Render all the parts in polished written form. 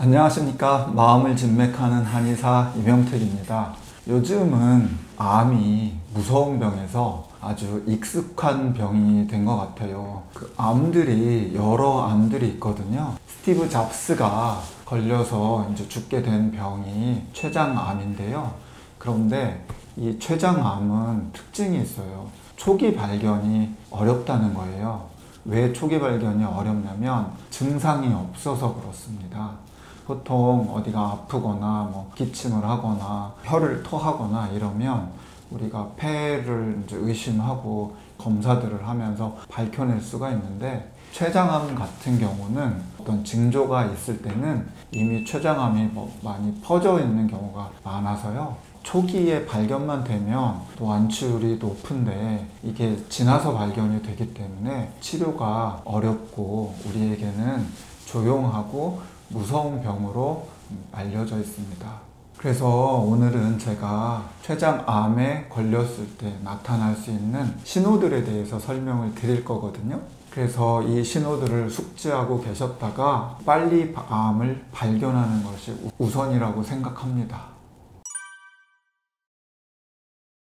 안녕하십니까. 마음을 진맥하는 한의사 이명택입니다. 요즘은 암이 무서운 병에서 아주 익숙한 병이 된 것 같아요. 암들이 여러 암들이 있거든요. 스티브 잡스가 걸려서 이제 죽게 된 병이 췌장암인데요. 그런데 이 췌장암은 특징이 있어요. 초기 발견이 어렵다는 거예요. 왜 초기 발견이 어렵냐면 증상이 없어서 그렇습니다. 보통 어디가 아프거나 기침을 하거나 혀를 토하거나 이러면 우리가 폐를 이제 의심하고 검사들을 하면서 밝혀낼 수가 있는데, 췌장암 같은 경우는 어떤 징조가 있을 때는 이미 췌장암이 많이 퍼져 있는 경우가 많아서요. 초기에 발견만 되면 또 완치율이 높은데 이게 지나서 발견이 되기 때문에 치료가 어렵고 우리에게는 조용하고 무서운 병으로 알려져 있습니다. 그래서 오늘은 제가 췌장암에 걸렸을 때 나타날 수 있는 신호들에 대해서 설명을 드릴 거거든요. 그래서 이 신호들을 숙지하고 계셨다가 빨리 암을 발견하는 것이 우선이라고 생각합니다.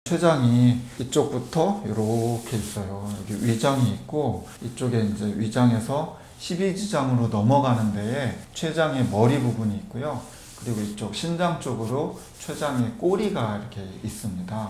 췌장이 이쪽부터 이렇게 있어요. 여기 위장이 있고, 이쪽에 이제 위장에서 12지장으로 넘어가는 데에 췌장의 머리 부분이 있고요. 그리고 이쪽 신장 쪽으로 췌장의 꼬리가 이렇게 있습니다.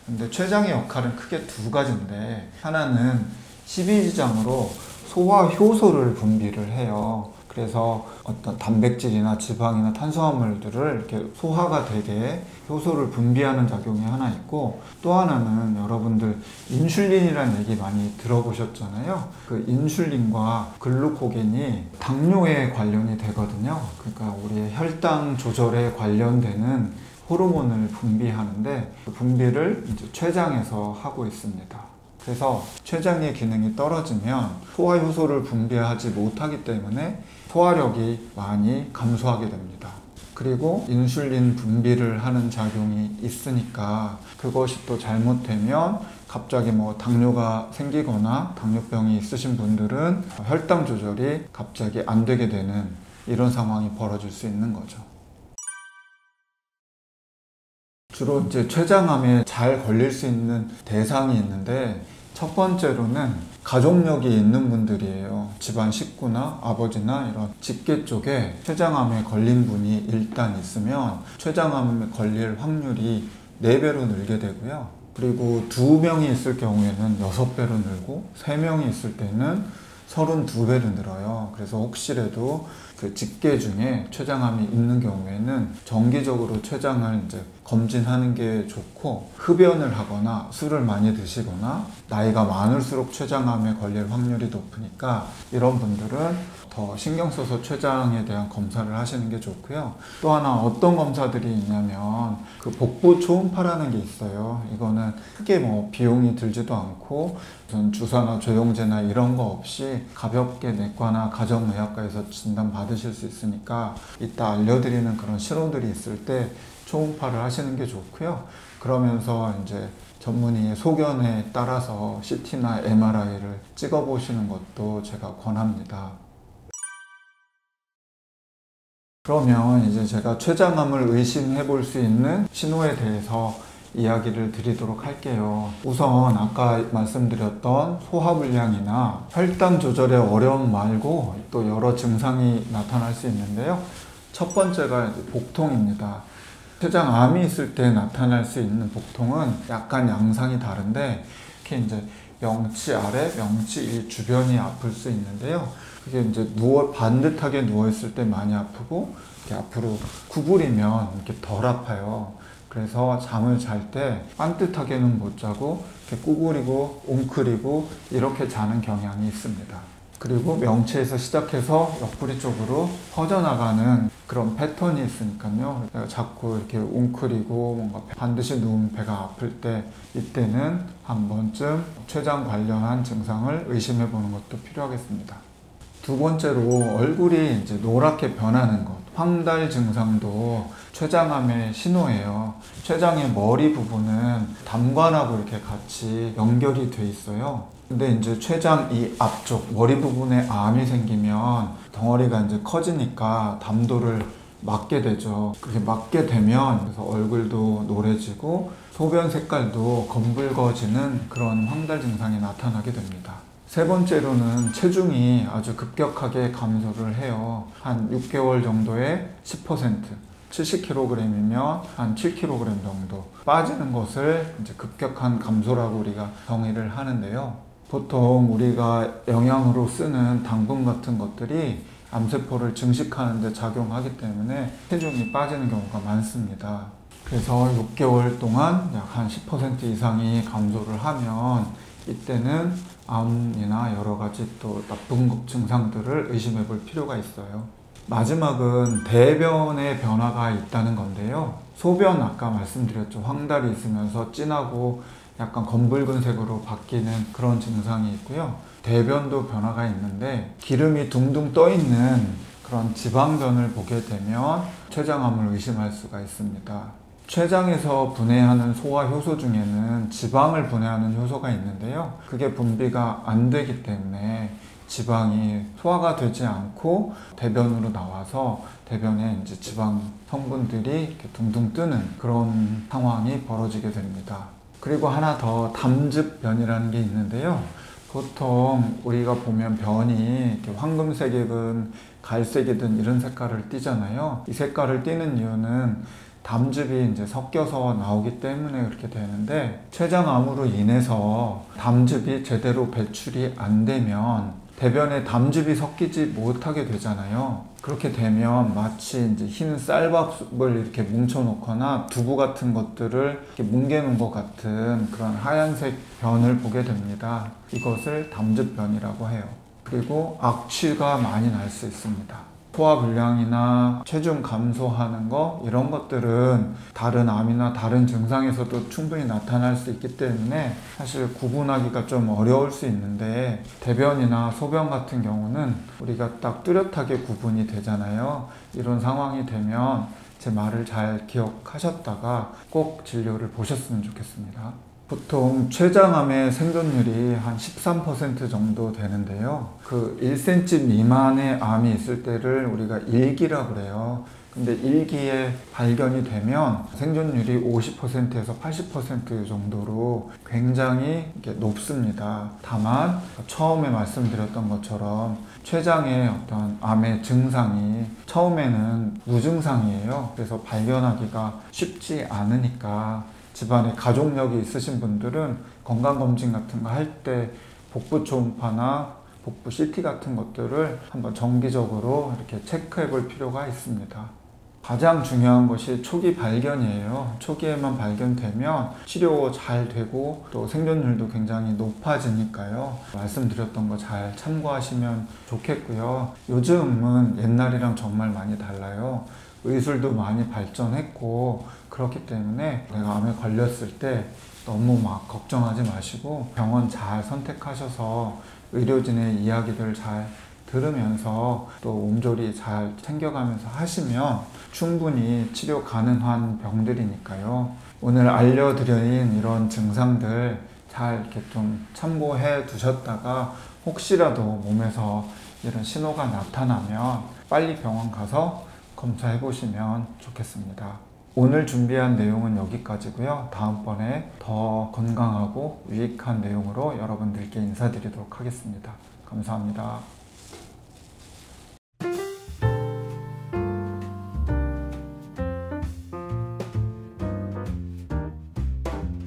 근데 췌장의 역할은 크게 두 가지인데, 하나는 12지장으로 소화 효소를 분비를 해요. 그래서 어떤 단백질이나 지방이나 탄수화물들을 이렇게 소화가 되게 효소를 분비하는 작용이 하나 있고, 또 하나는 여러분들 인슐린이라는 얘기 많이 들어보셨잖아요. 그 인슐린과 글루코겐이 당뇨에 관련이 되거든요. 그러니까 우리의 혈당 조절에 관련되는 호르몬을 분비하는데, 그 분비를 이제 췌장에서 하고 있습니다. 그래서 췌장의 기능이 떨어지면 소화 효소를 분비하지 못하기 때문에 소화력이 많이 감소하게 됩니다. 그리고 인슐린 분비를 하는 작용이 있으니까 그것이 또 잘못되면 갑자기 당뇨가 생기거나 당뇨병이 있으신 분들은 혈당 조절이 갑자기 안 되게 되는 이런 상황이 벌어질 수 있는 거죠. 주로 이제 췌장암에 잘 걸릴 수 있는 대상이 있는데, 첫 번째로는 가족력이 있는 분들이에요. 집안 식구나 아버지나 이런 직계 쪽에 췌장암에 걸린 분이 일단 있으면 췌장암에 걸릴 확률이 4배로 늘게 되고요. 그리고 2명이 있을 경우에는 6배로 늘고, 3명이 있을 때는 32배로 늘어요. 그래서 혹시라도 그 직계 중에 췌장암이 있는 경우에는 정기적으로 췌장을 이제 검진하는 게 좋고, 흡연을 하거나 술을 많이 드시거나 나이가 많을수록 췌장암에 걸릴 확률이 높으니까 이런 분들은 더 신경 써서 췌장에 대한 검사를 하시는 게 좋고요. 또 하나 어떤 검사들이 있냐면 그 복부 초음파라는 게 있어요. 이거는 크게 비용이 들지도 않고 무슨 주사나 조영제나 이런 거 없이 가볍게 내과나 가정의학과에서 진단 받으실 수 있으니까 이따 알려드리는 그런 신호들이 있을 때 초음파를 하시는 게 좋고요. 그러면서 이제 전문의의 소견에 따라서 CT나 MRI를 찍어보시는 것도 제가 권합니다. 그러면 이제 제가 췌장암을 의심해 볼 수 있는 신호에 대해서 이야기를 드리도록 할게요. 우선 아까 말씀드렸던 소화불량이나 혈당 조절의 어려움 말고 또 여러 증상이 나타날 수 있는데요. 첫 번째가 복통입니다. 췌장암이 있을 때 나타날 수 있는 복통은 약간 양상이 다른데, 이렇게 이제 명치 아래, 명치 이 주변이 아플 수 있는데요. 그게 이제 반듯하게 누워있을 때 많이 아프고, 이렇게 앞으로 구부리면 이렇게 덜 아파요. 그래서 잠을 잘 때 반듯하게는 못 자고 이렇게 구부리고 웅크리고 이렇게 자는 경향이 있습니다. 그리고 명치에서 시작해서 옆구리 쪽으로 퍼져나가는 그런 패턴이 있으니까요. 내가 자꾸 이렇게 웅크리고 뭔가 반드시 누우면 배가 아플 때, 이때는 한 번쯤 췌장 관련한 증상을 의심해 보는 것도 필요하겠습니다. 두 번째로 얼굴이 이제 노랗게 변하는 것. 황달 증상도 췌장암의 신호예요. 췌장의 머리 부분은 담관하고 이렇게 같이 연결이 돼 있어요. 근데 이제 췌장 이 앞쪽 머리 부분에 암이 생기면 덩어리가 이제 커지니까 담도를 맞게 되죠. 그렇게 맞게 되면 그래서 얼굴도 노래지고 소변 색깔도 검붉어지는 그런 황달 증상이 나타나게 됩니다. 세 번째로는 체중이 아주 급격하게 감소를 해요. 한 6개월 정도에 10%, 70kg이면 한 7kg 정도 빠지는 것을 이제 급격한 감소라고 우리가 정의를 하는데요. 보통 우리가 영양으로 쓰는 당분 같은 것들이 암세포를 증식하는 데 작용하기 때문에 체중이 빠지는 경우가 많습니다. 그래서 6개월 동안 약 한 10% 이상이 감소를 하면 이때는 암이나 여러 가지 또 나쁜 증상들을 의심해 볼 필요가 있어요. 마지막은 대변의 변화가 있다는 건데요. 소변 아까 말씀드렸죠. 황달이 있으면서 진하고 약간 검붉은 색으로 바뀌는 그런 증상이 있고요. 대변도 변화가 있는데 기름이 둥둥 떠 있는 그런 지방변을 보게 되면 췌장암을 의심할 수가 있습니다. 췌장에서 분해하는 소화 효소 중에는 지방을 분해하는 효소가 있는데요. 그게 분비가 안 되기 때문에 지방이 소화가 되지 않고 대변으로 나와서 대변에 이제 지방 성분들이 이렇게 둥둥 뜨는 그런 상황이 벌어지게 됩니다. 그리고 하나 더 담즙변이라는 게 있는데요. 보통 우리가 보면 변이 이렇게 황금색이든 갈색이든 이런 색깔을 띠잖아요. 이 색깔을 띠는 이유는 담즙이 이제 섞여서 나오기 때문에 그렇게 되는데 췌장암으로 인해서 담즙이 제대로 배출이 안 되면 대변에 담즙이 섞이지 못하게 되잖아요. 그렇게 되면 마치 이제 흰 쌀밥을 이렇게 뭉쳐놓거나 두부 같은 것들을 이렇게 뭉개놓은 것 같은 그런 하얀색 변을 보게 됩니다. 이것을 담즙변이라고 해요. 그리고 악취가 많이 날 수 있습니다. 소화불량이나 체중 감소하는 거 이런 것들은 다른 암이나 다른 증상에서도 충분히 나타날 수 있기 때문에 사실 구분하기가 좀 어려울 수 있는데 대변이나 소변 같은 경우는 우리가 딱 뚜렷하게 구분이 되잖아요. 이런 상황이 되면 제 말을 잘 기억하셨다가 꼭 진료를 보셨으면 좋겠습니다. 보통 췌장암의 생존율이 한 13% 정도 되는데요. 그 1cm 미만의 암이 있을 때를 우리가 1기라고 그래요. 근데 1기에 발견이 되면 생존율이 50%에서 80% 정도로 굉장히 높습니다. 다만 처음에 말씀드렸던 것처럼 췌장의 어떤 암의 증상이 처음에는 무증상이에요. 그래서 발견하기가 쉽지 않으니까 집안에 가족력이 있으신 분들은 건강검진 같은 거 할 때 복부 초음파나 복부 CT 같은 것들을 한번 정기적으로 이렇게 체크해 볼 필요가 있습니다. 가장 중요한 것이 초기 발견이에요. 초기에만 발견되면 치료 잘 되고 또 생존율도 굉장히 높아지니까요. 말씀드렸던 거 잘 참고하시면 좋겠고요. 요즘은 옛날이랑 정말 많이 달라요. 의술도 많이 발전했고 그렇기 때문에 내가 암에 걸렸을 때 너무 막 걱정하지 마시고 병원 잘 선택하셔서 의료진의 이야기들 잘 들으면서 또 몸조리 잘 챙겨가면서 하시면 충분히 치료 가능한 병들이니까요. 오늘 알려드린 이런 증상들 잘 이렇게 좀 참고해 두셨다가 혹시라도 몸에서 이런 신호가 나타나면 빨리 병원 가서 검사해 보시면 좋겠습니다. 오늘 준비한 내용은 여기까지고요. 다음번에 더 건강하고 유익한 내용으로 여러분들께 인사드리도록 하겠습니다. 감사합니다.